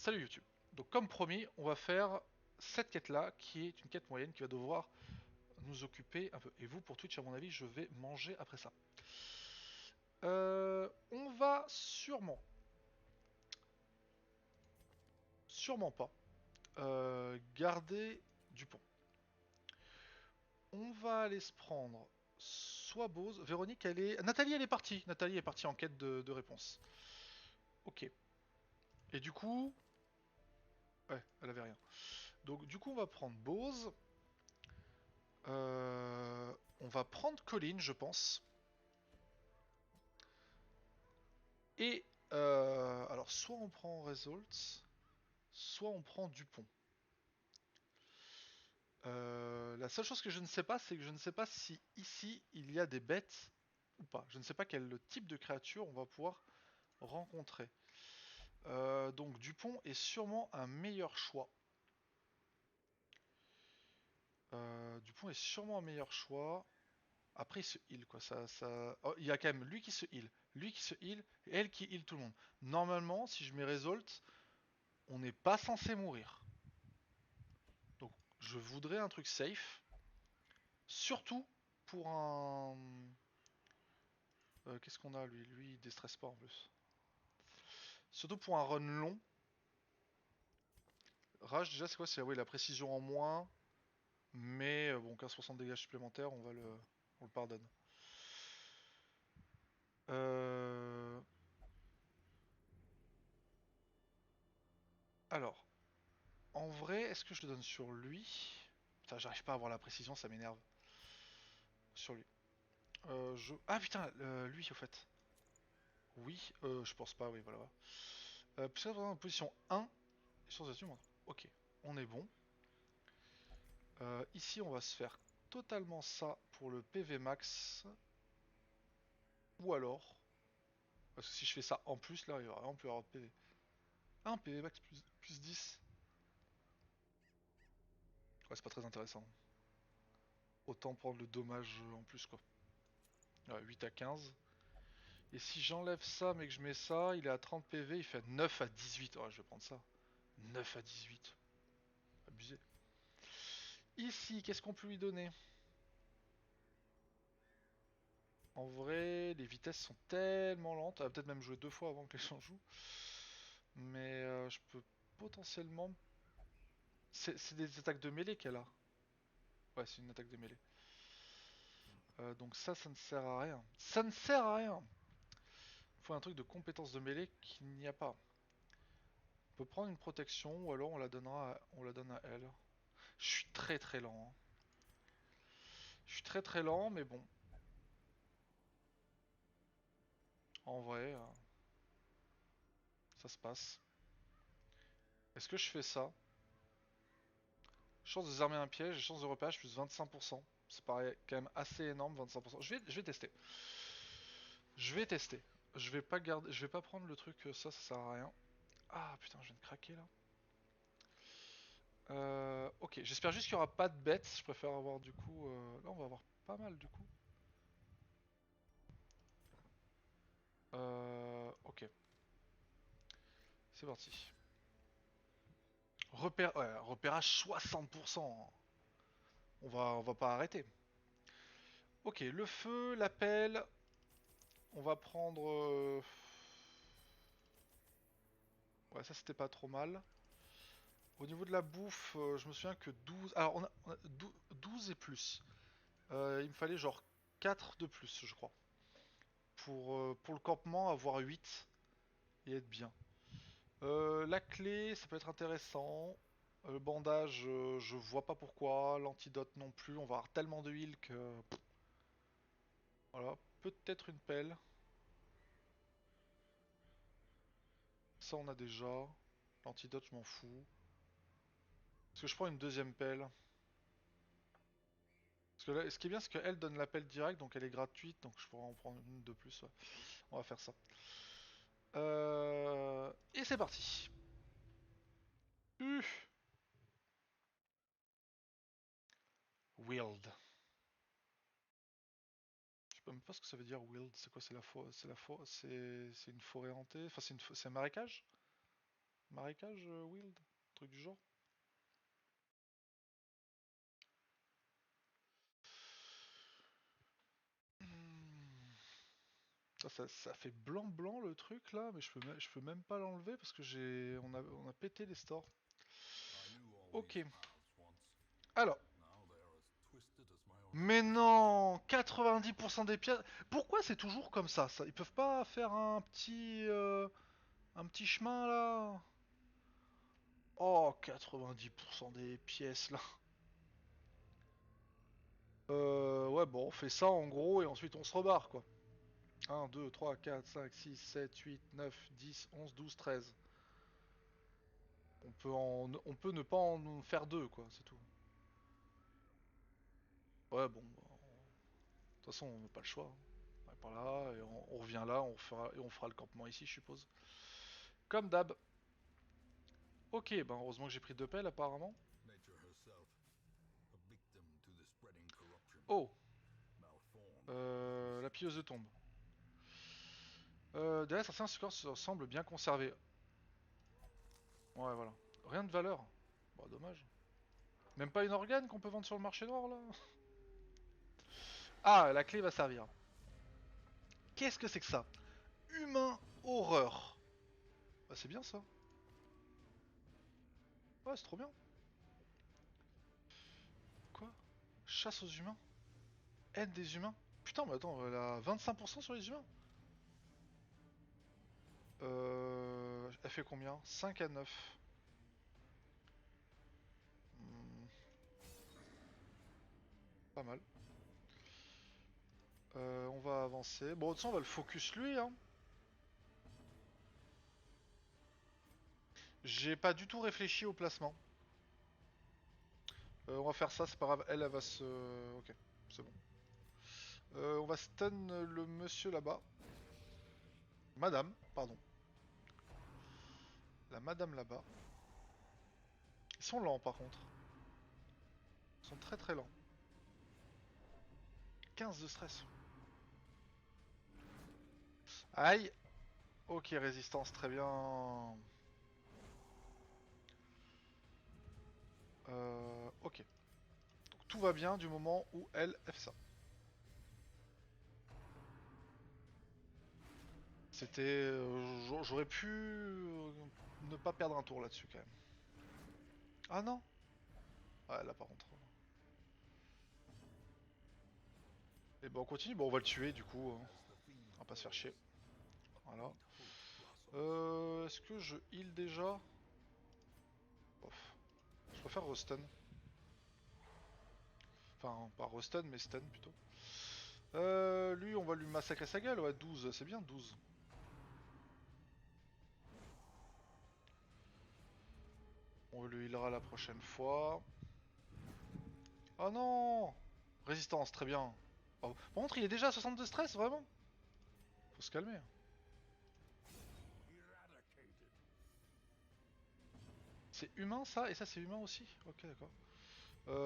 Salut YouTube. Donc comme promis, on va faire cette quête là, qui est une quête moyenne qui va devoir nous occuper un peu. Et vous, pour Twitch, à mon avis, je vais manger après ça. On va sûrement pas, garder Dupont. On va aller se prendre soit Bose, Véronique, elle est... Nathalie, elle est partie. Nathalie est partie en quête de réponse. Ok. Et du coup... Ouais, elle avait rien. Donc du coup, on va prendre Bose. On va prendre Colline, je pense. Et alors, soit on prend Results, soit on prend Dupont. La seule chose que je ne sais pas, c'est que je ne sais pas si ici il y a des bêtes ou pas. Je ne sais pas quel type de créature on va pouvoir rencontrer. Donc Dupont est sûrement un meilleur choix. Dupont est sûrement un meilleur choix. Après il se heal quoi. Oh, il y a quand même lui qui se heal, lui qui se heal, et elle qui heal tout le monde. Normalement, si je mets Result, on n'est pas censé mourir. Donc je voudrais un truc safe. Surtout pour un... qu'est-ce qu'on a lui? Lui il déstresse pas en plus. Surtout pour un run long. Rage déjà c'est quoi? C'est oui, la précision en moins. Mais bon 15% de dégâts supplémentaires on le pardonne. Euh... Alors, en vrai, est-ce que je le donne sur lui? Putain, j'arrive pas à avoir la précision, ça m'énerve. Sur lui. Ah putain, lui au fait. Oui, je pense pas, oui, voilà. Puisque en position 1, sur ce ok, on est bon. Ici, on va se faire totalement ça pour le PV max. Ou alors, parce que si je fais ça en plus, là, il va vraiment plus avoir de PV. Ah, un PV max plus 10. Ouais, c'est pas très intéressant. Autant prendre le dommage en plus, quoi. Ouais, 8 à 15. Et si j'enlève ça, mais que je mets ça, il est à 30 PV, il fait 9 à 18. Ouais, je vais prendre ça. 9 à 18. Abusé. Ici, qu'est-ce qu'on peut lui donner? En vrai, les vitesses sont tellement lentes. Elle va peut-être même jouer deux fois avant que les gens jouent. Mais je peux potentiellement... C'est des attaques de mêlée qu'elle a. Ouais, c'est une attaque de mêlée. Donc ça ne sert à rien. Ça ne sert à rien. Il faut un truc de compétence de mêlée qu'il n'y a pas. On peut prendre une protection ou alors on la donne à elle. Je suis très lent. Hein. Je suis très lent, mais bon. En vrai, ça se passe. Est-ce que je fais ça? Chance de désarmer un piège et chance de repérage plus 25%. Ça paraît quand même assez énorme, 25%. Je vais tester. Je vais tester. Je vais pas garder, je vais pas prendre le truc, ça sert à rien. Ah putain, je viens de craquer là. Ok, j'espère juste qu'il n'y aura pas de bêtes. Je préfère avoir du coup. Là, on va avoir pas mal du coup. Ok, c'est parti. Repérage 60%. On va pas arrêter. Ok, le feu, l'appel. On va prendre. Ouais, ça c'était pas trop mal. Au niveau de la bouffe, je me souviens que 12. Alors, on a 12 et plus. Il me fallait genre 4 de plus, je crois. Pour le campement, avoir 8 et être bien. La clé, ça peut être intéressant. Le bandage, je vois pas pourquoi. L'antidote non plus. On va avoir tellement de heal que. Voilà. Peut-être une pelle. Ça, on a déjà. L'antidote, je m'en fous. Est-ce que je prends une deuxième pelle? Parce que là, ce qui est bien, c'est qu'elle donne la pelle direct, donc elle est gratuite. Donc je pourrais en prendre une de plus. Ouais. On va faire ça. Et c'est parti. Wild. Je sais même pas ce que ça veut dire wild. C'est quoi? C'est la forêt, c'est une forêt hantée. Enfin, c'est un marécage. Marécage, Wild? Truc du genre. Hmm. Ça fait blanc blanc le truc là, mais je peux même pas l'enlever parce que on a pété les stores. Ok. Alors. Mais non, 90% des pièces. Pourquoi c'est toujours comme ça? Ils peuvent pas faire un petit chemin là? Oh, 90% des pièces là. Ouais, bon, on fait ça en gros et ensuite on se rebarre quoi. 1, 2, 3, 4, 5, 6, 7, 8, 9, 10, 11, 12, 13. On peut ne pas en faire deux quoi, c'est tout. Ouais, bon, bah, de toute façon on n'a pas le choix, hein. On va par là et on revient là, on fera le campement ici, je suppose. Comme d'hab. Ok, ben heureusement que j'ai pris deux pelles apparemment. Oh, la pilleuse de tombe. Derrière, certains scores semblent bien conservés. Ouais, voilà. Rien de valeur. Bah, dommage. Même pas une organe qu'on peut vendre sur le marché noir là. Ah, la clé va servir. Qu'est-ce que c'est que ça? Humain horreur. Bah, c'est bien ça. Ouais, c'est trop bien. Quoi? Chasse aux humains? Aide des humains? Putain, mais attends, elle a 25% sur les humains. Elle fait combien? 5 à 9. Hmm, pas mal. On va avancer. Bon, de toute façon, on va le focus lui, hein. J'ai pas du tout réfléchi au placement. On va faire ça, c'est pas grave. Elle va se... Ok, c'est bon. On va stun le monsieur là-bas. Madame, pardon. La madame là-bas. Ils sont lents par contre. Ils sont très très lents. 15 de stress. Aïe. Ok, résistance, très bien. Ok. Donc tout va bien du moment où elle fait ça. C'était... J'aurais pu ne pas perdre un tour là-dessus quand même. Ah non. Ouais, là par contre. Et ben on continue, bon on va le tuer du coup, hein. On va pas se faire chier. Voilà. Est-ce que je heal déjà? Bof. Je préfère restun. Enfin, pas restun, mais stun plutôt. Lui, on va lui massacrer sa gueule. Ouais, 12, c'est bien 12. On le healera la prochaine fois. Oh non! Résistance, très bien. Oh. Par contre, il est déjà à 60 de stress, vraiment? Faut se calmer. C'est humain ça? Et ça, c'est humain aussi? Ok, d'accord.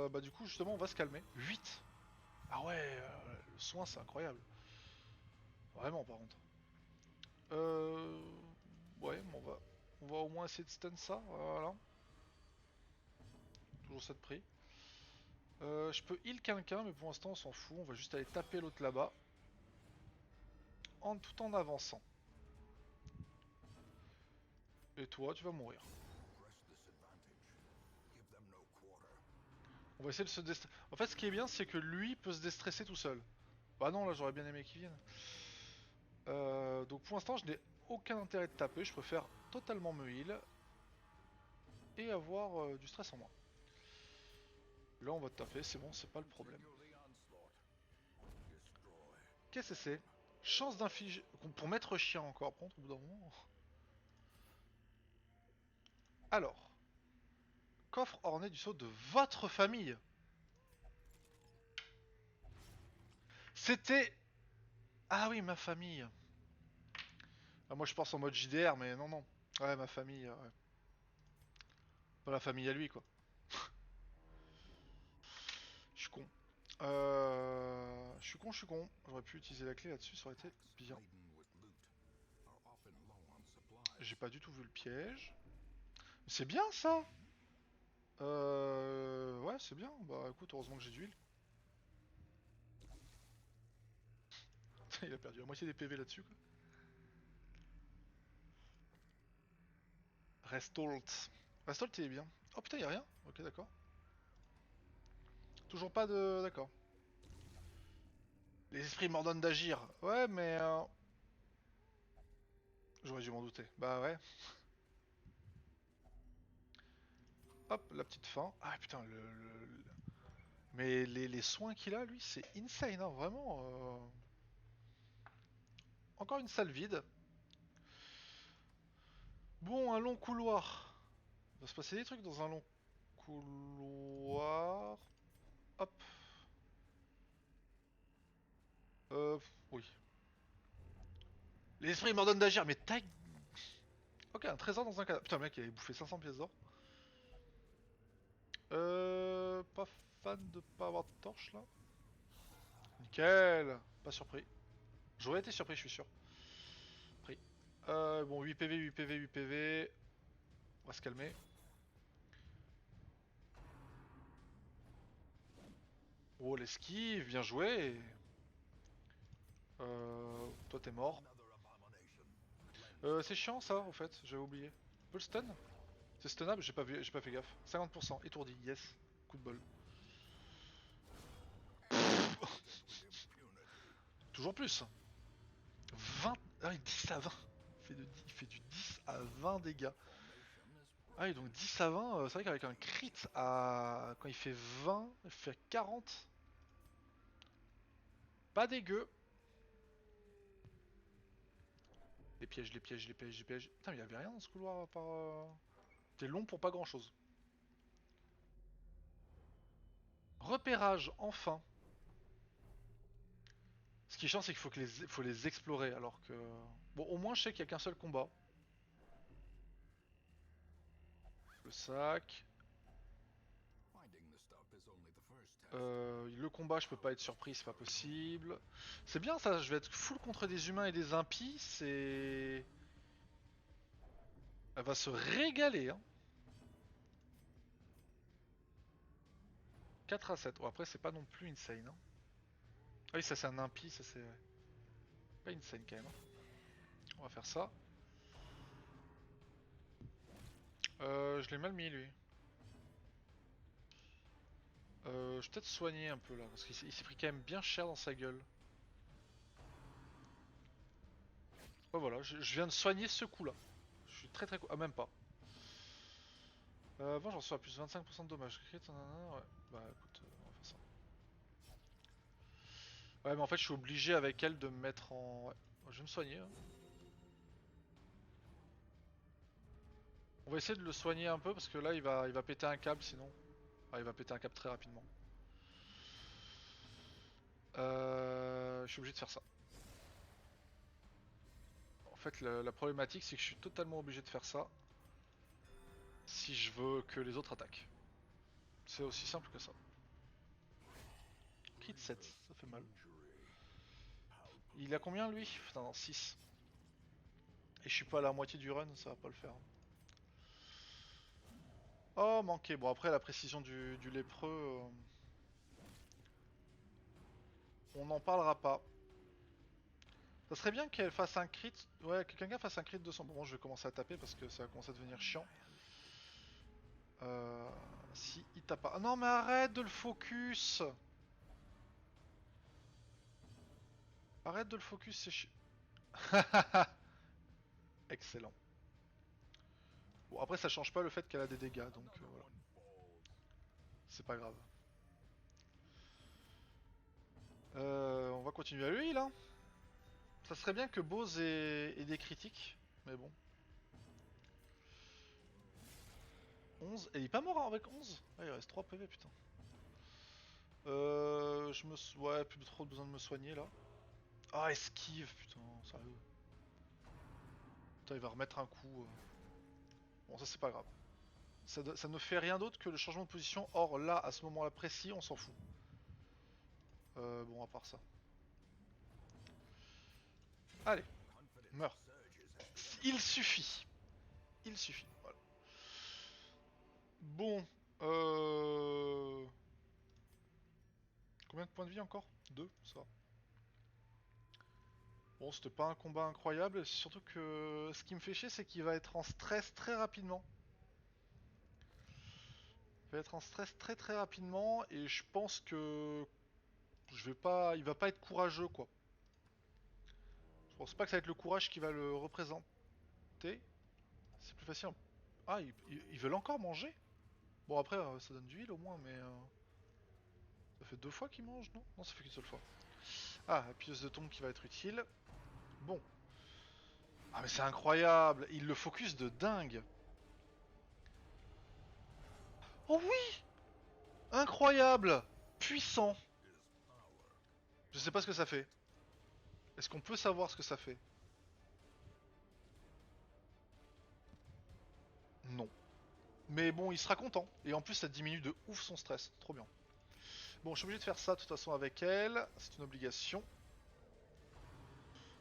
Bah, du coup, justement, on va se calmer. 8. Ah ouais, le soin, c'est incroyable. Vraiment, par contre. Euh... Ouais, bon, on va au moins essayer de stun ça. Voilà. Toujours ça de prix. Je peux heal quelqu'un, mais pour l'instant, on s'en fout. On va juste aller taper l'autre là-bas. Tout en avançant. Et toi, tu vas mourir. On va essayer de se déstresser. En fait, ce qui est bien, c'est que lui peut se déstresser tout seul. Bah non, là, j'aurais bien aimé qu'il vienne. Donc pour l'instant, je n'ai aucun intérêt de taper. Je préfère totalement me heal et avoir du stress en moi. Là, on va taper, c'est bon, c'est pas le problème. Qu'est-ce que c'est? Chance d'infliger... Pour mettre chien encore, par contre, au bout d'un moment... Alors, coffre orné du sceau de votre famille. C'était... Ah oui, ma famille. Ah, moi, je pense en mode JDR, mais non, non. Ouais, ma famille, ouais. Pas la famille à lui, quoi. Je suis con. Je suis con. J'aurais pu utiliser la clé là-dessus, ça aurait été bien. J'ai pas du tout vu le piège. C'est bien ça. Ouais, c'est bien. Bah écoute, heureusement que j'ai d'huile. Il a perdu la moitié des PV là-dessus quoi. Restolt. Restolt il est bien. Oh putain, y a rien. Ok, d'accord. Toujours pas de. D'accord. Les esprits m'ordonnent d'agir. Ouais, mais. J'aurais dû m'en douter. Bah ouais. Hop, la petite fin. Ah putain, mais les soins qu'il a, lui, c'est insane, hein, vraiment. Encore une salle vide. Bon, un long couloir. Il va se passer des trucs dans un long couloir. Hop. Oui. Les esprits m'ordonnent d'agir, mais taille. Ok, un trésor dans un cadavre. Putain, le mec, il avait bouffé 500 pièces d'or. Pas fan de pas avoir de torche là. Nickel. Pas surpris. J'aurais été surpris, je suis sûr. Pris. Bon, 8 PV, 8 PV, 8 PV. On va se calmer. Oh, l'esquive, bien joué. Toi t'es mort. C'est chiant ça, en fait, j'avais oublié. On peut le stun? C'est stunnable, j'ai pas fait gaffe. 50%, étourdi, yes. Coup de bol. Toujours plus. 20. Ah, 10 à 20. Il fait du 10 à 20 dégâts. Ah oui, donc 10 à 20, c'est vrai qu'avec un crit à. Quand il fait 20, il fait 40. Pas dégueu. Les pièges, les pièges, les pièges, les pièges. Putain, mais il y avait rien dans ce couloir à part. C'était long pour pas grand chose. Repérage, enfin. Ce qui est chiant, c'est qu'il faut les explorer, alors que... Bon, au moins, je sais qu'il y a qu'un seul combat. Le sac... le combat, je peux pas être surpris, c'est pas possible. C'est bien ça, je vais être full contre des humains et des impies, c'est... Elle va se régaler, hein. 4 à 7. Bon, après, c'est pas non plus insane, hein. Ah oui, ça c'est un impie, ça c'est... Pas insane quand même, hein. On va faire ça. Je l'ai mal mis, lui. Je vais peut-être soigner un peu là, parce qu'il s'est pris quand même bien cher dans sa gueule. Oh voilà, je viens de soigner ce coup là. Je suis très très... Ah même pas. Avant j'en reçois plus 25% de dommages. Ouais. Bah écoute, on va faire ça. Ouais mais en fait je suis obligé avec elle de me mettre en... Ouais. Je vais me soigner, hein. On va essayer de le soigner un peu parce que là il va péter un câble sinon. Ah, il va péter un câble très rapidement. Je suis obligé de faire ça. En fait la problématique c'est que je suis totalement obligé de faire ça si je veux que les autres attaquent. C'est aussi simple que ça. Crit 7, ça fait mal. Il a combien lui? Putain non, 6. Et je suis pas à la moitié du run, ça va pas le faire. Oh manqué, bon après la précision du lépreux, on n'en parlera pas. Ça serait bien qu'elle fasse un crit, ouais que quelqu'un fasse un crit de son... Bon je vais commencer à taper parce que ça va commencer à devenir chiant. Si il tape pas... Ah non mais arrête de le focus. Arrête de le focus, c'est chiant. Excellent. Bon après ça change pas le fait qu'elle a des dégâts donc voilà. C'est pas grave. On va continuer à lui là. Ça serait bien que Bose ait des critiques, mais bon. 11, et il est pas mort avec 11. Ah, il reste 3 PV putain. Ouais, plus trop besoin de me soigner là. Ah, esquive, putain, sérieux. Putain, il va remettre un coup. Bon, ça c'est pas grave. Ça ne fait rien d'autre que le changement de position. Or là, à ce moment-là précis, on s'en fout. Bon, à part ça. Allez, meurs. Il suffit. Il suffit, voilà. Bon, combien de points de vie encore? 2, ça va. Bon, c'était pas un combat incroyable, surtout que ce qui me fait chier, c'est qu'il va être en stress très rapidement. Il va être en stress très très rapidement, et je pense que il va pas être courageux, quoi. Je pense pas que ça va être le courage qui va le représenter. C'est plus facile. Ah, ils veulent encore manger? Bon, après, ça donne du huile au moins, mais ça fait 2 fois qu'ils mangent, non? Non, ça fait qu'une seule fois. Ah, la pieuse de tombe qui va être utile. Bon. Ah, mais c'est incroyable! Il le focus de dingue! Oh oui! Incroyable! Puissant! Je sais pas ce que ça fait. Est-ce qu'on peut savoir ce que ça fait? Non. Mais bon, il sera content. Et en plus, ça diminue de ouf son stress. Trop bien. Bon, je suis obligé de faire ça de toute façon avec elle. C'est une obligation.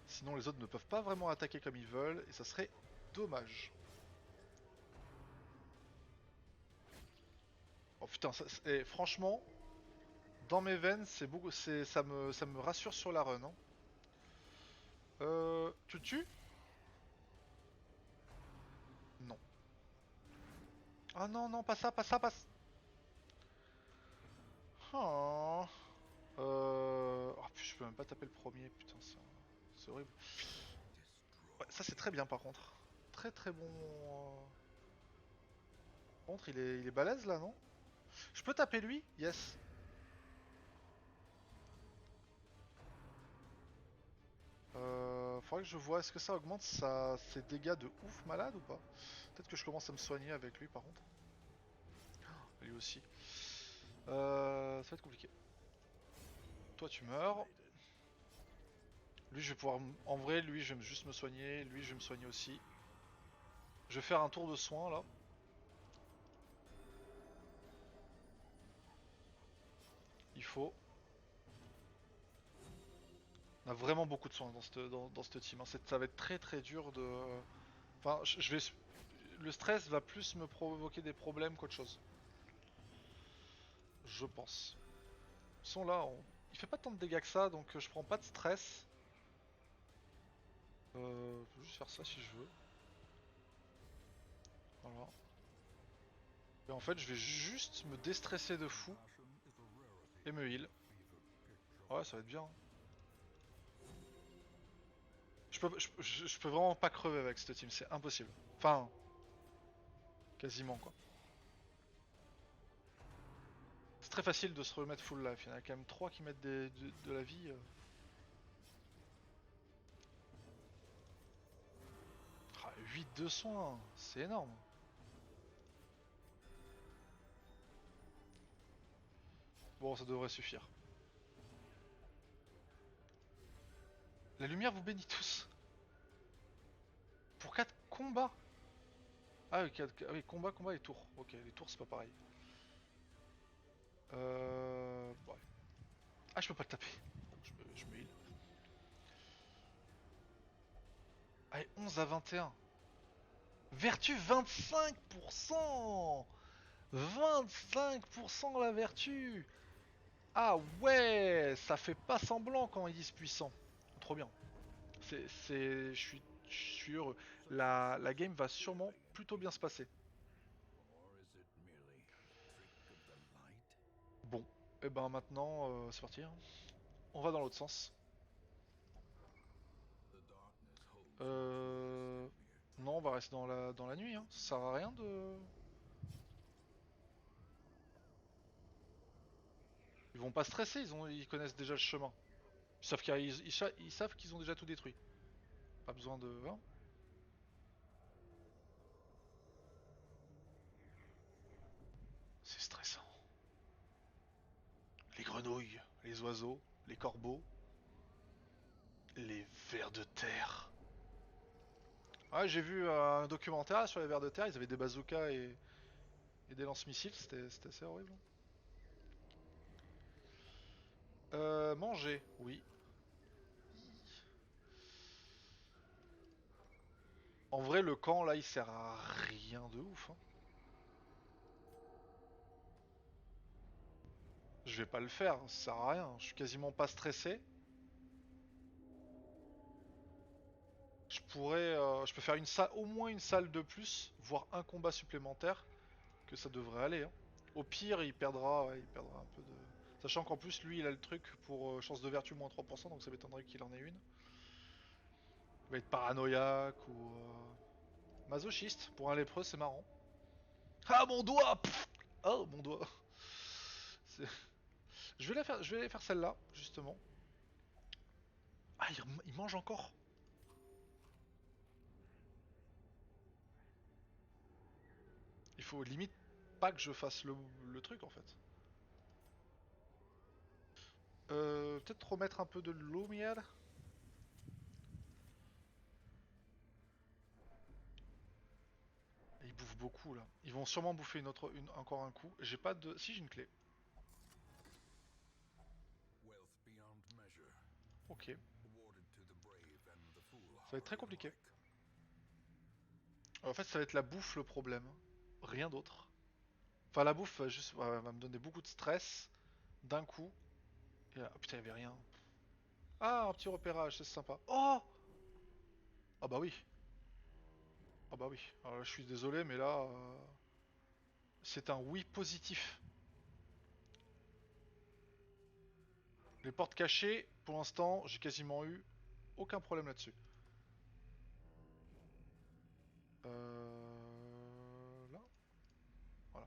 Sinon, les autres ne peuvent pas vraiment attaquer comme ils veulent. Et ça serait dommage. Oh putain, franchement, dans mes veines, c'est beaucoup, ça me rassure sur la run. Hein. Tu le tues? Non. Ah non, non, pas ça, pas ça, pas ça. Oh. Oh, puis je peux même pas taper le premier, putain, c'est horrible. Ouais, ça c'est très bien par contre. Très très bon. Par contre, il est balèze là, non? Je peux taper lui? Yes. Faudrait que je vois, est-ce que ça augmente ses dégâts de ouf malade ou pas? Peut-être que je commence à me soigner avec lui par contre. Lui aussi. Ça va être compliqué. Toi tu meurs. Lui je vais pouvoir... En vrai, lui je vais juste me soigner. Lui je vais me soigner aussi. Je vais faire un tour de soin là. Il faut. On a vraiment beaucoup de soins dans cette team. Hein. Ça va être très très dur de... Enfin, je vais... Le stress va plus me provoquer des problèmes qu'autre chose. Je pense. Ils sont là, il fait pas tant de dégâts que ça, donc je prends pas de stress. Je peux juste faire ça si je veux. Voilà. Et en fait, je vais juste me déstresser de fou et me heal. Ouais, ça va être bien. Je peux vraiment pas crever avec cette team, c'est impossible. Enfin, quasiment quoi. C'est très facile de se remettre full life. Il y en a quand même 3 qui mettent de la vie. 8 de soins, c'est énorme. Bon, ça devrait suffire. La lumière vous bénit tous. Pour 4 combats. Ah oui, ah oui, combat, combat et tour. Ok, les tours c'est pas pareil. Ouais. Ah, je peux pas le taper. Je me heal. Allez, 11 à 21. Vertu 25%. 25% la vertu. Ah ouais, ça fait pas semblant quand ils disent puissant. Trop bien. Je suis heureux. La game va sûrement plutôt bien se passer. Bon, et ben maintenant, c'est parti. Hein. On va dans l'autre sens. Euh... Non, on va rester dans la nuit. Hein. Ça sert à rien de... Ils vont pas stresser, ils connaissent déjà le chemin. Ils savent qu'ils ont déjà tout détruit. Pas besoin de... Hein. C'est stressant. Les grenouilles, les oiseaux, les corbeaux, les vers de terre. Ouais, j'ai vu un documentaire sur les vers de terre, ils avaient des bazookas et des lance-missiles, c'était assez horrible. Manger, oui. En vrai, le camp là, il sert à rien de ouf. Hein. Je vais pas le faire, ça sert à rien. Je suis quasiment pas stressé. Je peux faire une salle, au moins une salle de plus, voire un combat supplémentaire, que ça devrait aller, hein. Au pire, il perdra, ouais, il perdra un peu de... Sachant qu'en plus, lui, il a le truc pour chance de vertu moins 3%, donc ça m'étonnerait qu'il en ait une. Il va être paranoïaque ou... masochiste. Pour un lépreux, c'est marrant. Ah, mon doigt! Pff. Oh, mon doigt. C'est- je vais aller faire celle-là, justement. Ah, il mange encore. Il faut limite pas que je fasse le truc, en fait. Peut-être remettre un peu de lumière. Ils bouffent beaucoup là. Ils vont sûrement bouffer encore un coup. J'ai pas de. Si j'ai une clé. Ok. Ça va être très compliqué. En fait, ça va être la bouffe le problème. Rien d'autre. Enfin, la bouffe va me donner beaucoup de stress d'un coup. Oh, putain, il y avait rien. Ah, un petit repérage, c'est sympa. Oh! Ah bah oui. Ah bah oui. Alors là, je suis désolé, mais là, c'est un oui positif. Les portes cachées, pour l'instant, j'ai quasiment eu aucun problème là-dessus. Là, voilà.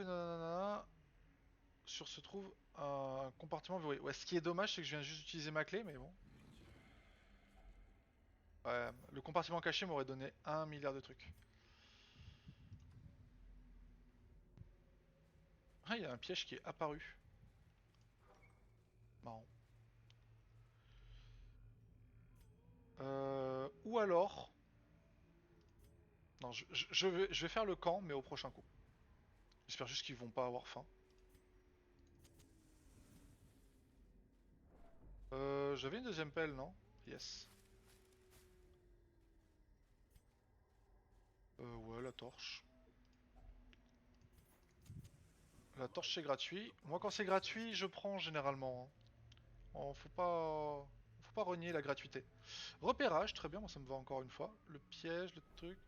Nanana, sur se trouve un compartiment verrouillé. Ouais, ce qui est dommage, c'est que je viens juste d'utiliser ma clé, mais bon. Ouais, le compartiment caché m'aurait donné 1 milliard de trucs. Ah, il y a un piège qui est apparu. Marrant. Ou alors... Non, je vais faire le camp, mais au prochain coup. J'espère juste qu'ils vont pas avoir faim. J'avais une deuxième pelle, non? Yes. Ouais, la torche. La torche, c'est gratuit. Moi, quand c'est gratuit, je prends généralement, hein. Oh, faut pas renier la gratuité. Repérage, très bien, moi ça me va encore une fois. Le piège, le truc.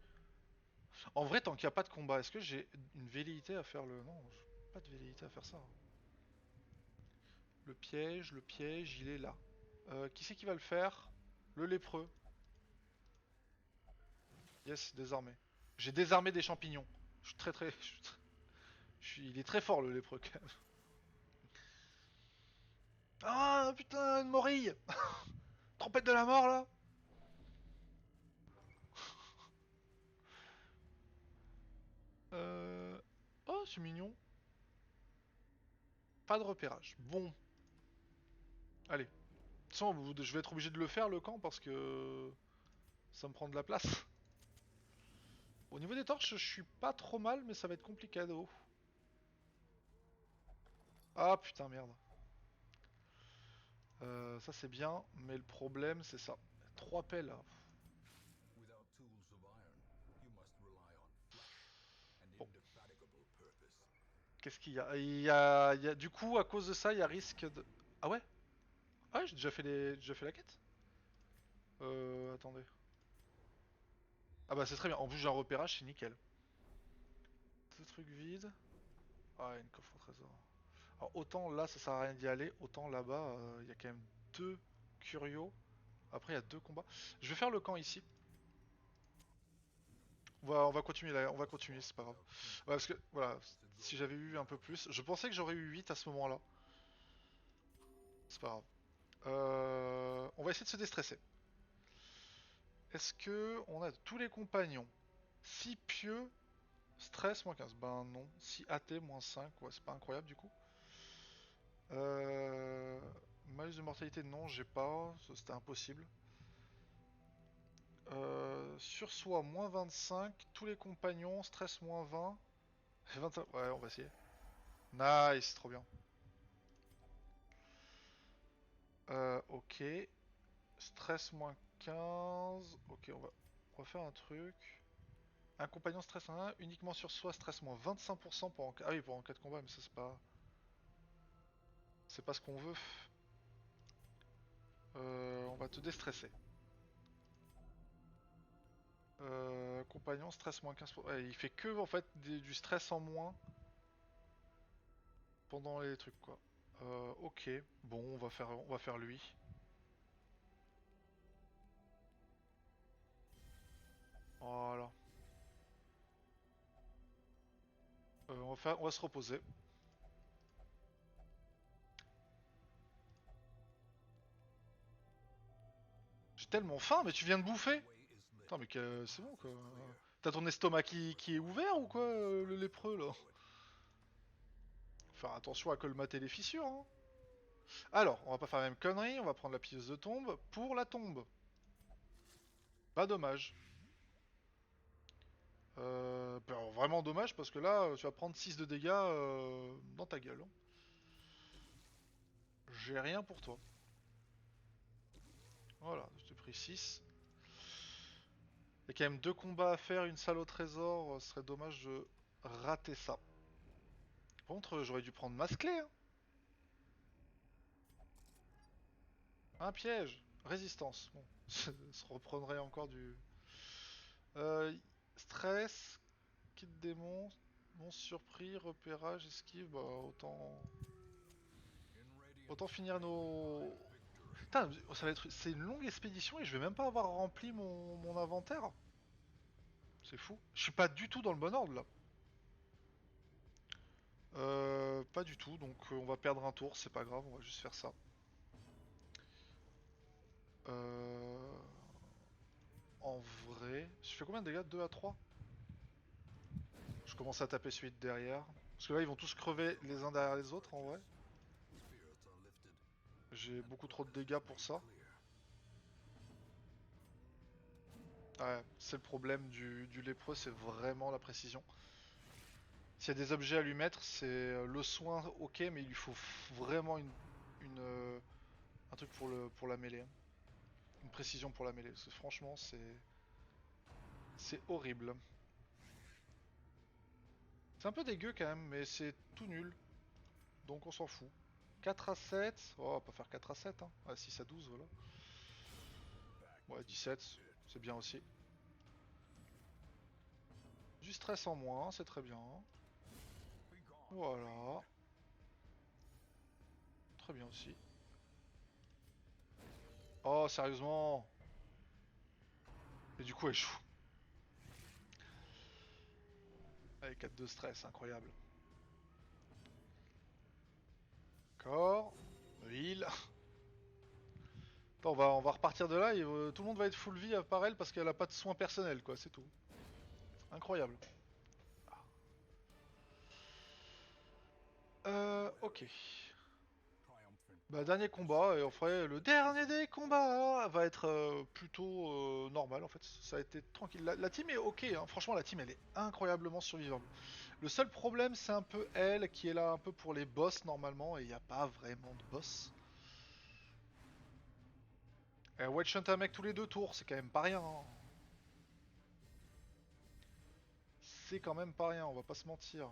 En vrai, tant qu'il n'y a pas de combat, est-ce que j'ai une velléité à faire le... Non, j'ai pas de velléité à faire ça, hein. Le piège, il est là. Qui c'est qui va le faire? Le lépreux. Yes, désarmé. J'ai désarmé des champignons. Je suis très très... il est très fort le lépreux quand même. Ah putain, une morille. Trompette de la mort là. Euh... Oh, c'est mignon. Pas de repérage. Bon, allez. De toute façon, je vais être obligé de le faire le camp parce que ça me prend de la place. Au niveau des torches, je suis pas trop mal, mais ça va être complicado. Ah putain, merde. Ça c'est bien, mais le problème c'est ça. 3 pelles là. Bon, qu'est-ce qu'il y a? Du coup, à cause de ça, il y a risque de... Ah ouais? Ah ouais, j'ai déjà fait la quête? Attendez. Ah bah c'est très bien. En plus, j'ai un repérage, c'est nickel. Deux trucs vides. Ah, une coffre au trésor. Alors autant là, ça sert à rien d'y aller, autant là-bas, il y a quand même deux curios. Après, il y a deux combats. Je vais faire le camp ici. On va continuer là, on va continuer, c'est pas grave. Ouais, parce que voilà, si j'avais eu un peu plus, je pensais que j'aurais eu 8 à ce moment-là. C'est pas grave. On va essayer de se déstresser. Est-ce que on a tous les compagnons? Si pieux, stress moins 15. Ben non. Si athée moins 5, ouais, c'est pas incroyable du coup. Euh... Malus de mortalité, non, j'ai pas. Ça, c'était impossible. Sur moins 25. Tous les compagnons, stress moins 20. 25. Ouais, on va essayer. Nice, trop bien. Ok. Stress moins 15. Ok, on va faire un truc. Un compagnon stress 1, uniquement sur soi, stress moins 25% pendant... Ah oui, pendant 4 combats, mais ça c'est pas... C'est pas ce qu'on veut. On va te déstresser. Compagnon, stress moins 15%. Ouais, il fait que en fait du stress en moins pendant les trucs quoi. Ok, bon, on va faire lui. Voilà. On va se reposer. J'ai tellement faim, mais tu viens de bouffer? Attends, mais c'est bon quoi. T'as ton estomac qui est ouvert ou quoi, le lépreux là? Faire attention à colmater les fissures, hein. Alors, on va pas faire la même connerie, on va prendre la pieuse de tombe pour la tombe. Pas dommage. Ben, vraiment dommage parce que là, tu vas prendre 6 de dégâts dans ta gueule, hein. J'ai rien pour toi. Voilà, je t'ai pris 6. Il y a quand même 2 combats à faire, une salle au trésor, ce serait dommage de rater ça. Par contre, j'aurais dû prendre Masclé, hein. Un piège, résistance. Bon, ça se reprendrait encore du... Euh, stress, kit démon, monstre surpris, repérage, esquive, bah autant finir nos... Putain, ça va être... C'est une longue expédition et je vais même pas avoir rempli mon inventaire. C'est fou. Je suis pas du tout dans le bon ordre là. Pas du tout, donc on va perdre un tour, c'est pas grave, on va juste faire ça. Euh... En vrai... Je fais combien de dégâts? 2 à 3. Je commence à taper celui de derrière. Parce que là, ils vont tous crever les uns derrière les autres, en vrai. J'ai beaucoup trop de dégâts pour ça. Ouais, c'est le problème du lépreux, c'est vraiment la précision. S'il y a des objets à lui mettre, c'est le soin, ok, mais il lui faut vraiment un truc pour la mêlée, hein. Une précision pour la mêlée. Parce que franchement, c'est horrible. C'est un peu dégueu quand même, mais c'est tout nul. Donc on s'en fout. 4 à 7. Oh, on va pas faire 4 à 7, hein. Ah, 6 à 12, voilà. Ouais, 17, c'est bien aussi. Du stress en moins, c'est très bien. Voilà. Très bien aussi. Oh, sérieusement. Et du coup, elle échoue. Avec 4 de stress, incroyable. D'accord. Heal. Attends, on va repartir de là et tout le monde va être full vie à part elle parce qu'elle a pas de soins personnels, quoi, c'est tout. Incroyable. Ok. Bah, dernier combat, et en vrai, le dernier des combats va être plutôt normal en fait. Ça a été tranquille. La team est ok, hein. Franchement, la team elle est incroyablement survivable. Le seul problème, c'est un peu elle qui est là un peu pour les boss normalement, et il n'y a pas vraiment de boss. Elle one shot un mec tous les 2 tours, c'est quand même pas rien, hein. C'est quand même pas rien, on va pas se mentir.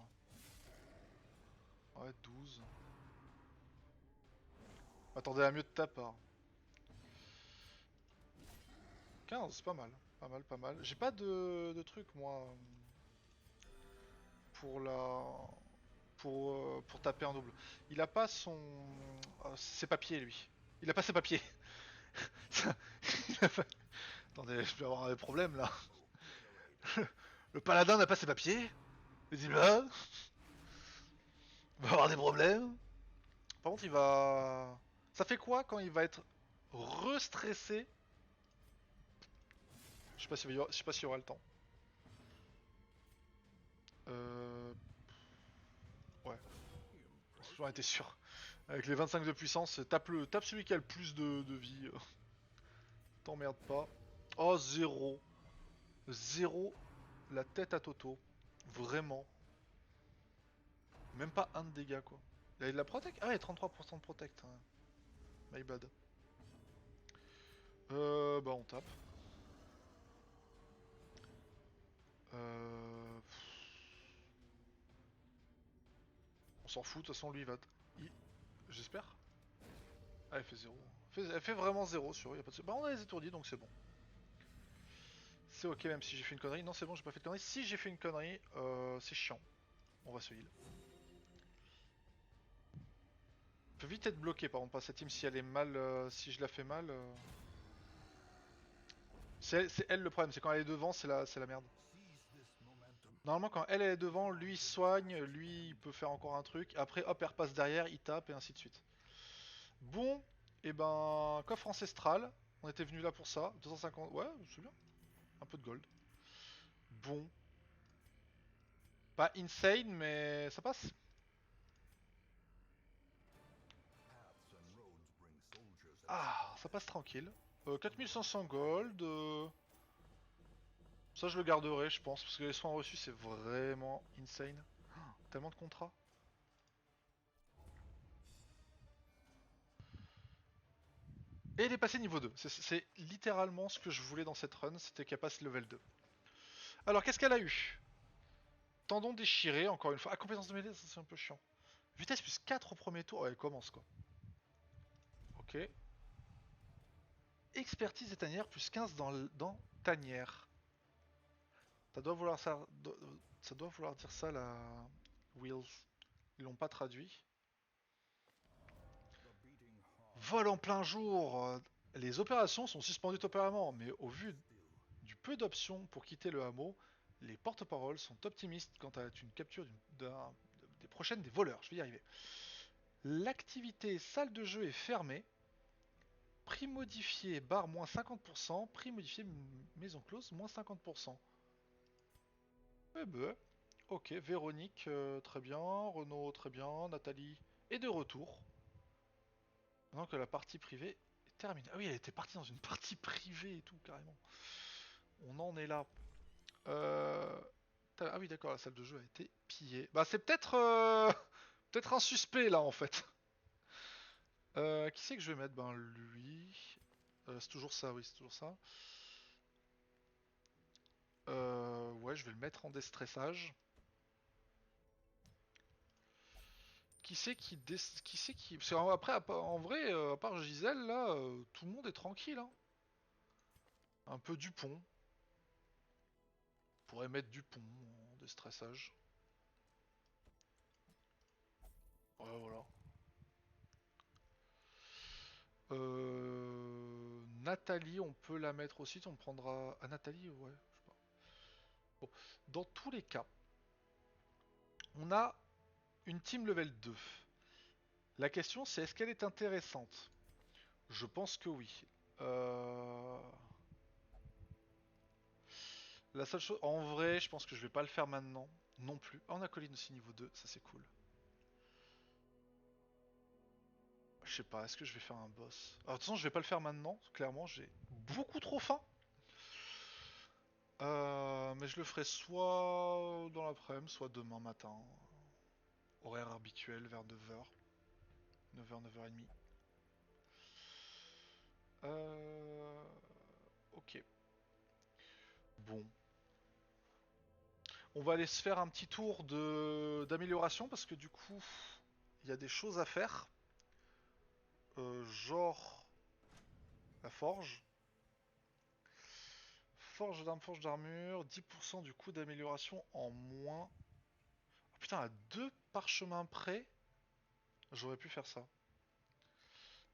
Ouais, 12. Attendez à mieux de ta part. 15, c'est pas mal. Pas mal, pas mal. J'ai pas de truc, moi, pour la... pour taper en double. Il a pas ses papiers, lui. Il a pas ses papiers. Attendez, je vais avoir des problèmes, là. Le paladin n'a pas ses papiers. Les là, il va avoir des problèmes. Par contre, il va... Ça fait quoi quand il va être restressé? Je sais pas s'il y aura le temps. Euh... Ouais, j'en étais sûr. Avec les 25 de puissance, tape celui qui a le plus de vie. T'emmerde pas. Oh, 0. 0 la tête à Toto. Vraiment. Même pas un de dégâts, quoi. Il a de la protect. Ah, il y a 33% de protect, hein. My bad. Bah on tape. s'en fout, de toute façon lui il va... J'espère. Ah, elle fait 0. Elle fait vraiment 0 sur eux, y a pas de... Bah on a les étourdis donc c'est bon. C'est ok même si j'ai fait une connerie. Non c'est bon, j'ai pas fait de connerie. Si j'ai fait une connerie, c'est chiant. On va se heal. Peut vite être bloqué par contre par cette team si elle est mal, si je la fais mal. C'est elle le problème, c'est quand elle est devant, c'est la merde. Normalement quand elle est devant, lui il soigne, lui il peut faire encore un truc. Après hop elle repasse derrière, il tape et ainsi de suite. Bon, et ben coffre ancestral. On était venu là pour ça. 250, ouais c'est bien. Un peu de gold. Bon. Pas insane mais ça passe. Ah, ça passe tranquille. 4500 gold. Ça je le garderai je pense parce que les soins reçus c'est vraiment insane. Tellement de contrats. Et elle est passée niveau 2. C'est littéralement ce que je voulais dans cette run, c'était qu'elle passe level 2. Alors qu'est-ce qu'elle a eu? Tendon déchiré, encore une fois. Ah, compétence de mêlée, ça c'est un peu chiant. Vitesse plus 4 au premier tour, ouais, elle commence quoi. Ok. Expertise et tanière plus 15 dans tanière. Ça doit vouloir ça doit vouloir dire ça la Wheels. Ils l'ont pas traduit. Vol en plein jour. Les opérations sont suspendues temporairement, mais au vu du peu d'options pour quitter le hameau, les porte-paroles sont optimistes quant à une capture des prochaines des voleurs. Je vais y arriver. L'activité salle de jeu est fermée. Prix modifié barre moins 50%. Prix modifié maison close moins 50%. Eh ben, ok. Véronique, très bien. Renaud, très bien. Nathalie est de retour. Maintenant que la partie privée est terminée. Ah oui, elle était partie dans une partie privée et tout, carrément. On en est là. Euh... Ah oui, d'accord, la salle de jeu a été pillée. Bah, c'est peut-être peut-être un suspect là en fait. Qui c'est que je vais mettre? Ben, lui. C'est toujours ça, oui, c'est toujours ça. Ouais, je vais le mettre en déstressage. Qui c'est qui, qui c'est qui... Parce qu'après, en vrai, à part Gisèle, là, tout le monde est tranquille. Hein. Un peu Dupont. On pourrait mettre Dupont en déstressage. Ouais, voilà. Nathalie, on peut la mettre aussi. On prendra. Ah, Nathalie, ouais, je sais pas. Bon. Dans tous les cas, on a une team level 2. La question, c'est est-ce qu'elle est intéressante? Je pense que oui. Euh... La seule chose, en vrai, je pense que je vais pas le faire maintenant, non plus. Ah, on a colline aussi niveau 2, ça c'est cool. Je sais pas, est-ce que je vais faire un boss? Alors, de toute façon, je vais pas le faire maintenant, clairement, j'ai beaucoup trop faim. Mais je le ferai soit dans l'après-midi, soit demain matin. Horaire habituel vers 9h. 9h, 9h30. Euh... Ok. Bon. On va aller se faire un petit tour d'amélioration parce que du coup, il y a des choses à faire. Genre la forge. Forge d'armes, forge d'armure, 10% du coût d'amélioration en moins. Oh, putain, à deux parchemins près, j'aurais pu faire ça.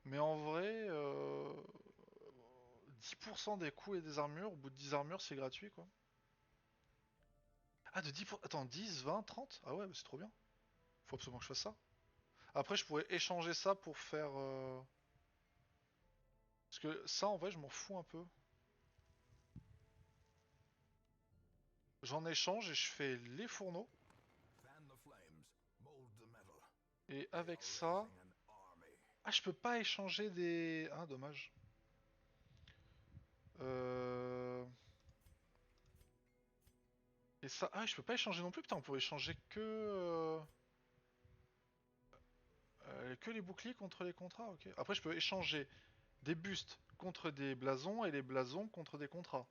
Mais en vrai, 10% des coûts et des armures, au bout de 10 armures, c'est gratuit quoi. Ah, de 10%. Attends, 10, 20, 30? Ah ouais, bah, c'est trop bien. Faut absolument que je fasse ça. Après, je pourrais échanger ça pour faire. Parce que ça, en vrai, je m'en fous un peu. J'en échange et je fais les fourneaux. Et avec ça. Ah, je peux pas échanger des. Ah, dommage. Euh... Et ça. Ah, je peux pas échanger non plus. Putain, on pourrait échanger que les boucliers contre les contrats. Ok. Après, je peux échanger des bustes contre des blasons et les blasons contre des contrats.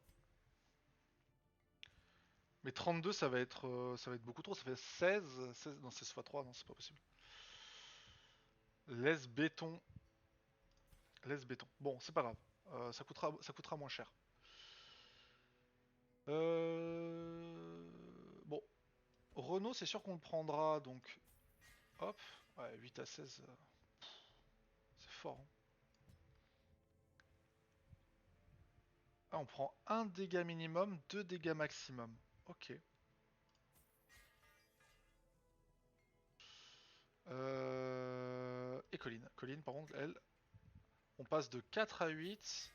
Mais 32 ça va être beaucoup trop, ça fait 16, non 16 x 3, non c'est pas possible. Laisse béton, laisse béton. Bon, c'est pas grave, ça coûtera moins cher. Bon, Renault c'est sûr qu'on le prendra, donc hop, ouais 8 à 16, c'est fort. Hein. Ah, on prend un dégât minimum, 2 dégâts maximum. Ok. Et Colline. Colline, par contre, elle, on passe de 4 à 8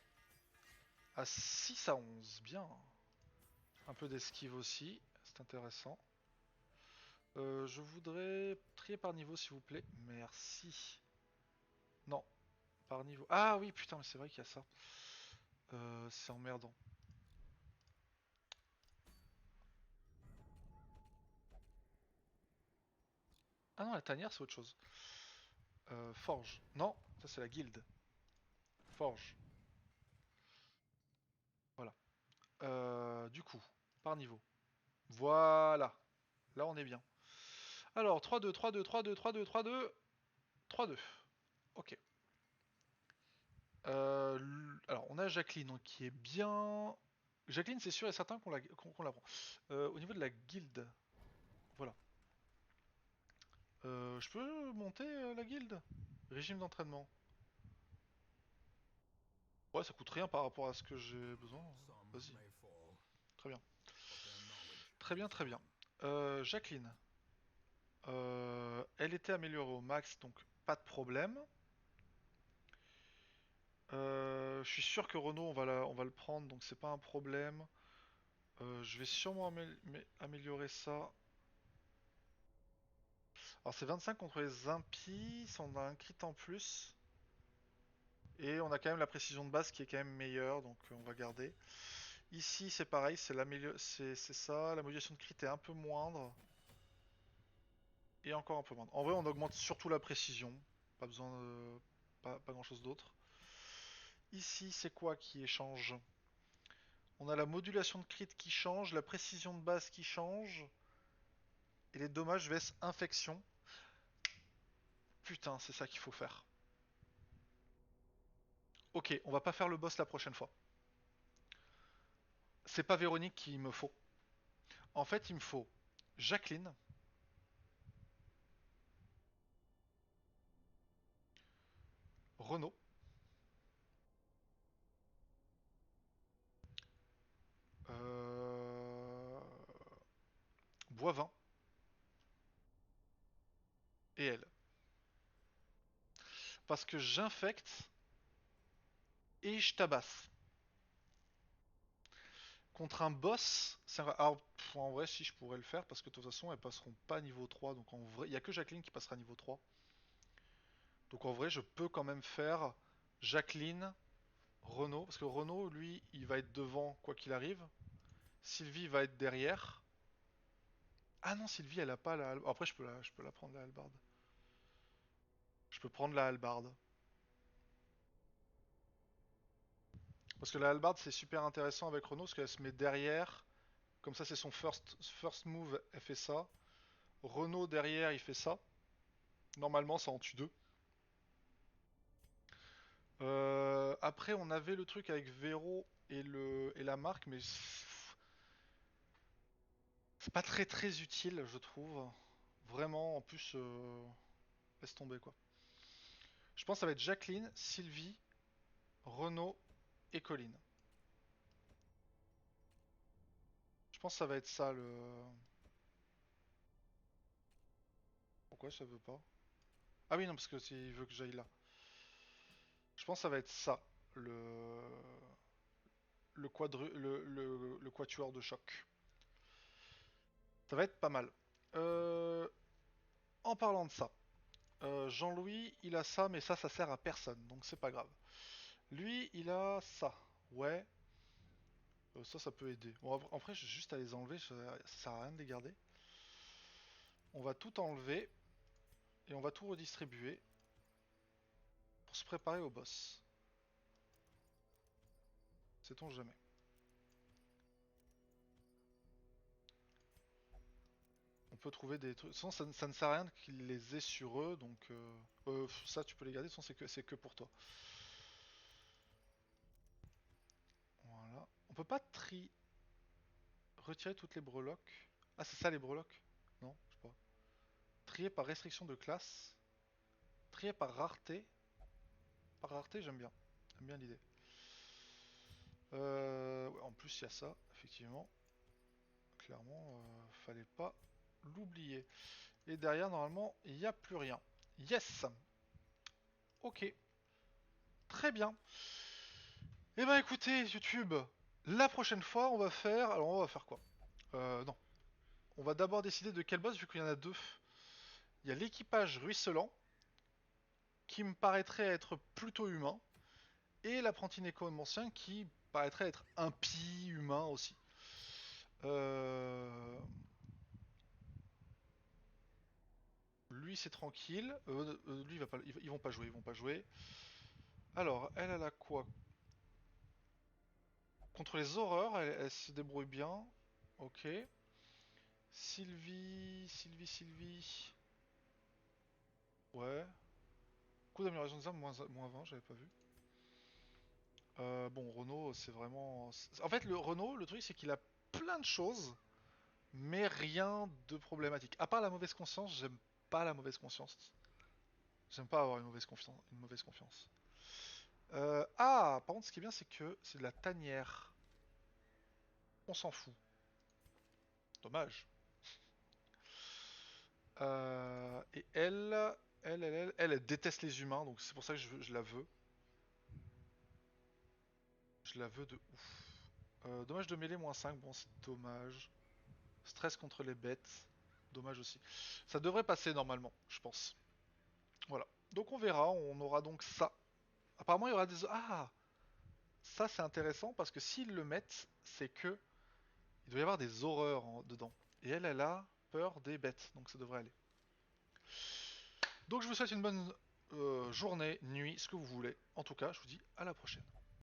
à 6 à 11. Bien. Un peu d'esquive aussi, c'est intéressant. Je voudrais trier par niveau, s'il vous plaît. Merci. Non, par niveau. Ah oui, putain, mais c'est vrai qu'il y a ça. C'est emmerdant. Ah non, la tanière, c'est autre chose. Forge. Non, ça c'est la guilde. Forge. Voilà. Du coup, par niveau. Voilà. Là, on est bien. Alors, 3-2, 3-2, 3-2, 3-2, 3-2, 3-2. Ok. Alors, on a Jacqueline donc, qui est bien. Jacqueline, c'est sûr et certain qu'on la prend. Au niveau de la guilde, voilà. Je peux monter la guilde? Régime d'entraînement. Ouais, ça coûte rien par rapport à ce que j'ai besoin. Vas-y. Très bien. Très bien, très bien. Jacqueline. Elle était améliorée au max, donc pas de problème. Je suis sûr que Renault, on va le prendre, donc c'est pas un problème. Je vais sûrement améliorer ça. Alors c'est 25 contre les impies, ça, on a un crit en plus. Et on a quand même la précision de base qui est quand même meilleure, donc on va garder. Ici c'est pareil, c'est ça, la modulation de crit est un peu moindre. Et encore un peu moindre. En vrai on augmente surtout la précision, pas besoin de... pas grand chose d'autre. Ici c'est quoi qui change? On a la modulation de crit qui change, la précision de base qui change, et les dommages vs infection. Putain, c'est ça qu'il faut faire. Ok, on va pas faire le boss la prochaine fois. C'est pas Véronique qu'il me faut. En fait, il me faut Jacqueline, Renaud, euh... Boivin et elle. Parce que j'infecte et je tabasse. Contre un boss, alors, en vrai, si je pourrais le faire, parce que de toute façon, elles passeront pas niveau 3. Donc en vrai, il y a que Jacqueline qui passera niveau 3. Donc en vrai, je peux quand même faire Jacqueline, Renaud. Parce que Renaud, lui, il va être devant quoi qu'il arrive. Sylvie va être derrière. Ah non, Sylvie, elle a pas la. Après, je peux la prendre la hallebarde. Je peux prendre la hallebarde. Parce que la hallebarde, c'est super intéressant avec Renault parce qu'elle se met derrière. Comme ça, c'est son first move, elle fait ça. Renault derrière, il fait ça. Normalement, ça en tue deux. Après, on avait le truc avec Vero et la marque, mais c'est pas très utile, je trouve. Vraiment, en plus, laisse tomber quoi. Je pense que ça va être Jacqueline, Sylvie, Renault et Colline. Je pense que ça va être ça le. Pourquoi ça veut pas? Ah oui, non, parce que il veut que j'aille là. Je pense que ça va être ça, le, le quatuor de choc. Ça va être pas mal. Euh, En parlant de ça, Jean-Louis, il a ça, mais ça sert à personne, donc c'est pas grave. Lui, il a ça. Ouais, ça peut aider. Bon, après, j'ai juste à les enlever, ça sert à rien de les garder. On va tout enlever et on va tout redistribuer pour se préparer au boss. Sait-on jamais. peut trouver des trucs. Sinon, ça ne sert à rien qu'ils les aient sur eux, donc ça tu peux les garder, sinon c'est que pour toi. Voilà. On peut pas retirer toutes les breloques. Ah, c'est ça les breloques? Non, je sais pas. Trier par restriction de classe. Trier par rareté. Par rareté, j'aime bien. J'aime bien l'idée. Ouais, en plus, il y a ça, effectivement. Clairement, fallait pas l'oublier. Et derrière, normalement, il n'y a plus rien. Yes! Ok, très bien. Eh ben écoutez, YouTube, la prochaine fois, on va faire... Alors, on va faire quoi? Non. On va d'abord décider de quel boss, vu qu'il y en a deux. Il y a l'équipage ruisselant, qui me paraîtrait être plutôt humain, et l'apprenti nécromancien, qui paraîtrait être impie humain aussi. Euh... Lui c'est tranquille. Lui il va pas, ils vont pas jouer, ils vont pas jouer. Alors, elle a quoi? Contre les horreurs, elle se débrouille bien. Ok. Sylvie. Ouais. Coup d'amélioration des armes, moins 20, j'avais pas vu. Bon, Renault, c'est vraiment... En fait, le Renault, le truc, c'est qu'il a plein de choses, mais rien de problématique. À part la mauvaise conscience, j'aime pas la mauvaise conscience. J'aime pas avoir une mauvaise confiance. Par contre, ce qui est bien, c'est que c'est de la tanière. On s'en fout. Dommage. Et elle déteste les humains, donc c'est pour ça que je la veux. Je la veux de ouf. Dommage de mêlée, -5, bon c'est dommage. Stress contre les bêtes, dommage aussi. Ça devrait passer normalement, je pense. Voilà. Donc on verra, on aura donc ça. Apparemment il y aura des... Ah, ça c'est intéressant parce que s'ils le mettent, c'est que il doit y avoir des horreurs dedans. Et elle a peur des bêtes, donc ça devrait aller. Donc je vous souhaite une bonne journée, nuit, ce que vous voulez. En tout cas, je vous dis à la prochaine.